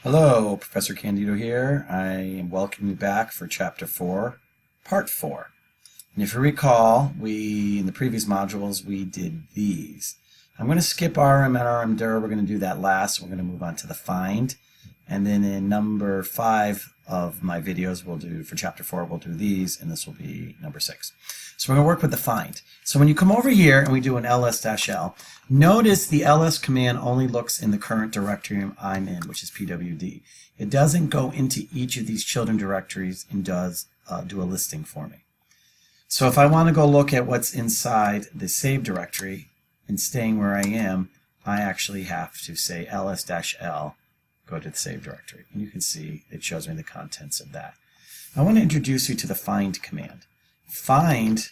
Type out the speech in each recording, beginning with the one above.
Hello, Professor Candido here. I am welcoming you back for Chapter 4, Part 4. And if you recall, in the previous modules, we did these. I'm going to skip RM and RM-dir. We're going to do that last. We're going to move on to the find. And then in number 5 of my videos, for Chapter 4, we'll do these, and this will be number 6. So we're going to work with the find. So when you come over here and we do an ls-l, notice the ls command only looks in the current directory I'm in, which is pwd. It doesn't go into each of these children directories and does do a listing for me. So if I want to go look at what's inside the save directory and staying where I am, I actually have to say ls-l, go to the save directory. And you can see it shows me the contents of that. I want to introduce you to the find command. Find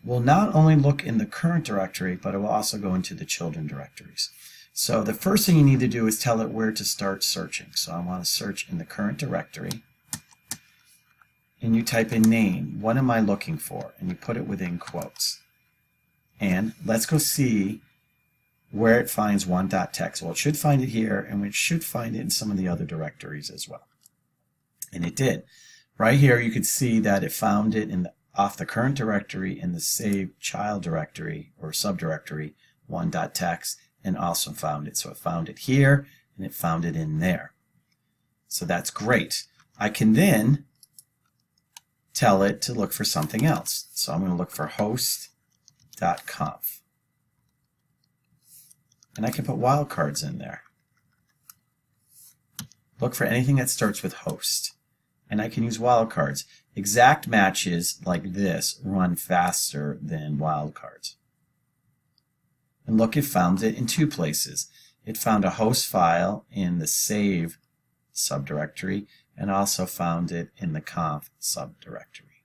will not only look in the current directory, but it will also go into the children directories. So the first thing you need to do is tell it where to start searching. So I want to search in the current directory. And you type in name. What am I looking for? And you put it within quotes. And let's go see where it finds one.txt. Well, it should find it here, and it should find it in some of the other directories as well. And it did. Right here, you could see that it found it off the current directory in the save child directory or subdirectory one.txt, and also found it. So it found it here, and it found it in there. So that's great. I can then tell it to look for something else. So I'm going to look for host.conf. And I can put wildcards in there. Look for anything that starts with host. And I can use wildcards. Exact matches like this run faster than wildcards. And look, it found it in 2 places. It found a host file in the save subdirectory and also found it in the conf subdirectory.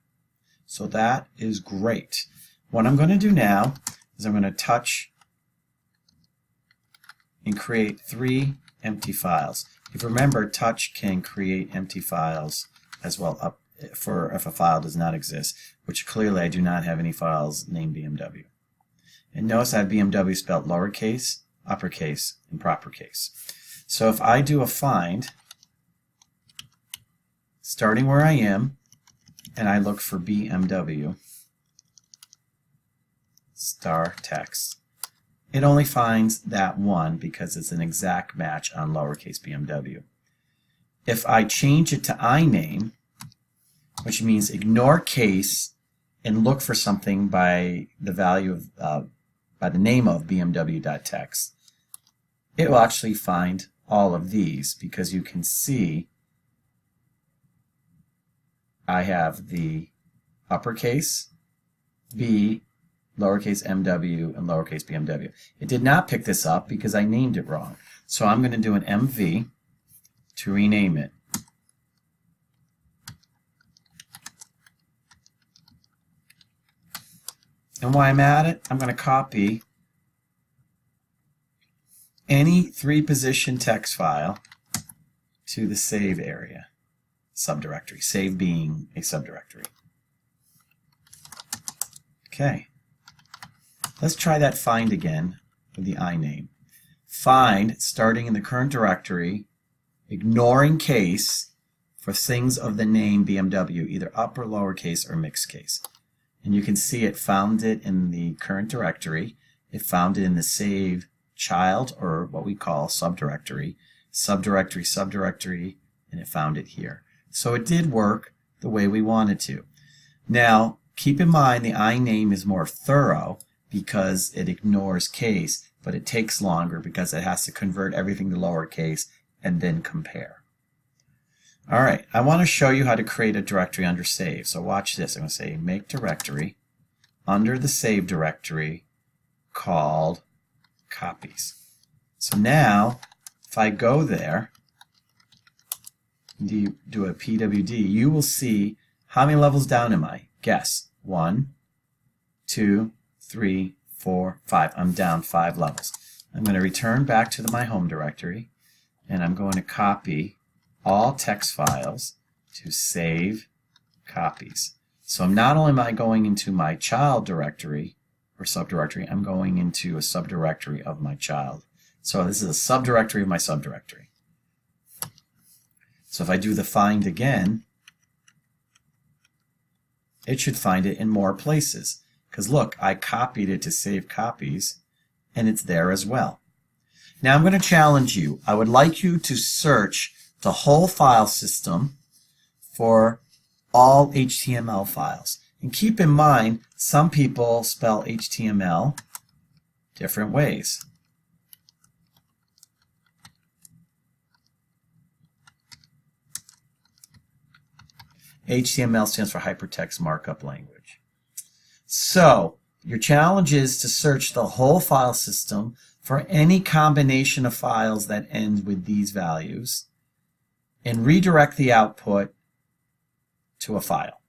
So that is great. What I'm going to do now is I'm going to touch and create 3 empty files. If you remember, touch can create empty files as well if a file does not exist, which clearly I do not have any files named BMW. And notice I have BMW spelled lowercase, uppercase, and proper case. So if I do a find, starting where I am, and I look for BMW star text, it only finds that one because it's an exact match on lowercase BMW. If I change it to iname, which means ignore case and look for something by the value of by the name of BMW.txt, it will actually find all of these because you can see I have the uppercase B, lowercase MW, and lowercase BMW. It did not pick this up because I named it wrong. So I'm going to do an MV to rename it. And while I'm at it, I'm going to copy any 3-position text file to the save area, subdirectory, save being a subdirectory. Okay. Let's try that find again with the iname. Find, starting in the current directory, ignoring case for things of the name BMW, either upper, lowercase, or mixed case. And you can see it found it in the current directory. It found it in the save child, or what we call subdirectory, subdirectory, and it found it here. So it did work the way we wanted to. Now, keep in mind the iname is more thorough because it ignores case, but it takes longer because it has to convert everything to lowercase and then compare. All right, I want to show you how to create a directory under save. So watch this. I'm going to say make directory under the save directory called copies. So now, if I go there and do a pwd, you will see how many levels down am I? Guess. 1, 2, 3, 4, 5. I'm down 5 levels. I'm going to return back to my home directory, and I'm going to copy all text files to save copies. So not only am I going into my child directory or subdirectory, I'm going into a subdirectory of my child. So this is a subdirectory of my subdirectory. So if I do the find again, it should find it in more places. Because look, I copied it to save copies, and it's there as well. Now I'm going to challenge you. I would like you to search the whole file system for all HTML files. And keep in mind, some people spell HTML different ways. HTML stands for Hypertext Markup Language. So, your challenge is to search the whole file system for any combination of files that end with these values and redirect the output to a file.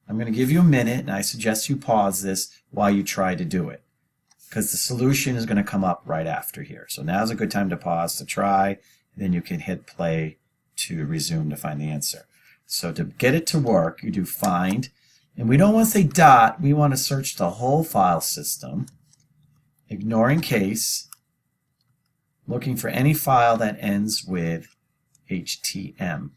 I'm going to give you a minute, and I suggest you pause this while you try to do it, because the solution is going to come up right after here. So now's a good time to pause to try, and then you can hit play to resume to find the answer. So to get it to work, you do find, and we don't want to say dot, we want to search the whole file system, ignoring case, looking for any file that ends with HTM.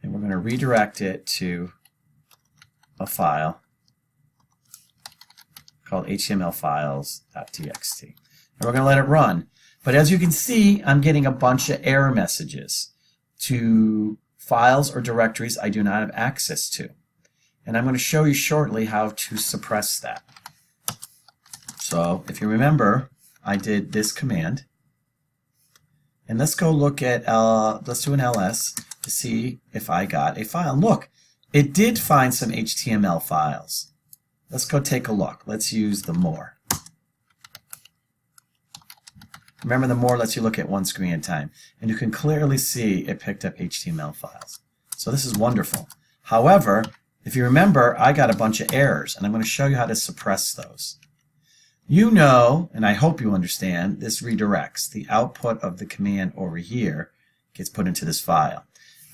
And we're going to redirect it to a file called htmlfiles.txt. And we're going to let it run. But as you can see, I'm getting a bunch of error messages to files or directories I do not have access to. And I'm going to show you shortly how to suppress that. So if you remember, I did this command. And let's go look at, let's do an ls to see if I got a file. And look, it did find some HTML files. Let's go take a look. Let's use the more. Remember, the more lets you look at one screen at a time. And you can clearly see it picked up HTML files. So this is wonderful. However, if you remember, I got a bunch of errors, and I'm going to show you how to suppress those. You know, and I hope you understand, this redirects. The output of the command over here gets put into this file.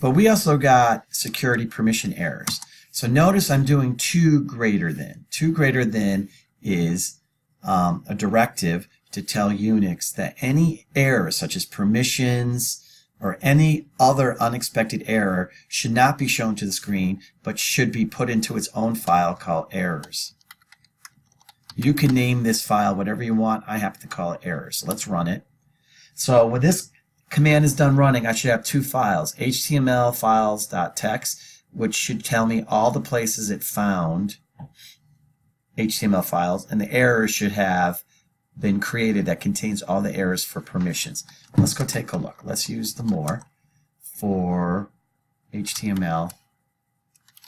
But we also got security permission errors. So notice I'm doing 2 greater than. 2 greater than is a directive to tell UNIX that any error, such as permissions or any other unexpected error, should not be shown to the screen, but should be put into its own file called errors. You can name this file whatever you want. I happen to call it errors. So let's run it. So when this command is done running, I should have 2 files, htmlfiles.txt, which should tell me all the places it found HTML files, and the errors should have been created that contains all the errors for permissions. Let's go take a look. Let's use the more for HTML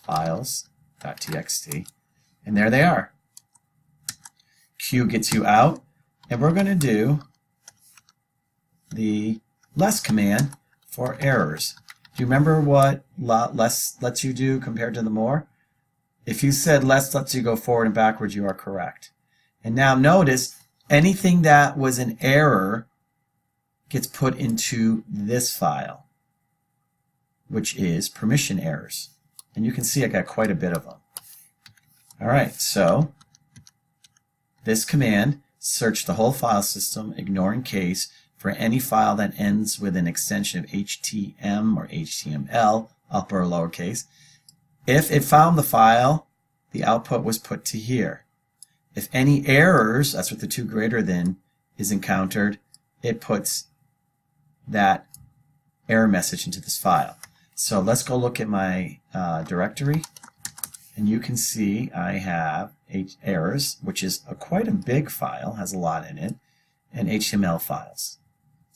files.txt, and there they are. Q gets you out, and we're going to do the less command for errors. Do you remember what less lets you do compared to the more? If you said less lets you go forward and backwards, you are correct. And now notice, anything that was an error gets put into this file, which is permission errors. And you can see I got quite a bit of them. All right, so this command searched the whole file system, ignoring case, for any file that ends with an extension of HTM or HTML, upper or lowercase. If it found the file, the output was put to here. If any errors, that's what the 2 greater than, is encountered, it puts that error message into this file. So let's go look at my directory, and you can see I have errors, which is quite a big file, has a lot in it, and HTML files.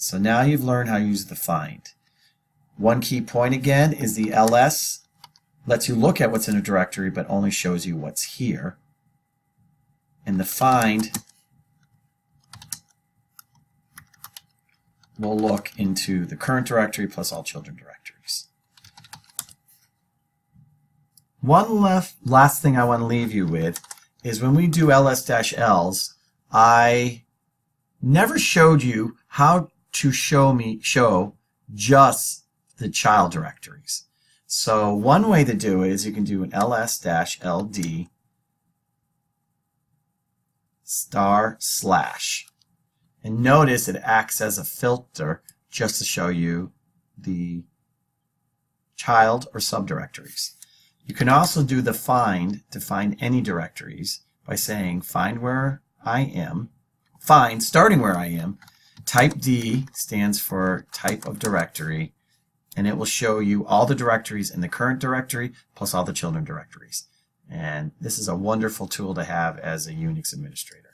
So now you've learned how to use the find. One key point again is the ls lets you look at what's in a directory but only shows you what's here. And the find will look into the current directory plus all children directories. One last thing I want to leave you with is when we do ls-ls, I never showed you how to show just the child directories. So one way to do it is you can do an ls-ld */. And notice it acts as a filter just to show you the child or subdirectories. You can also do the find to find any directories by saying find where I am, find starting where I am, type D stands for type of directory, and it will show you all the directories in the current directory plus all the children directories. And this is a wonderful tool to have as a Unix administrator.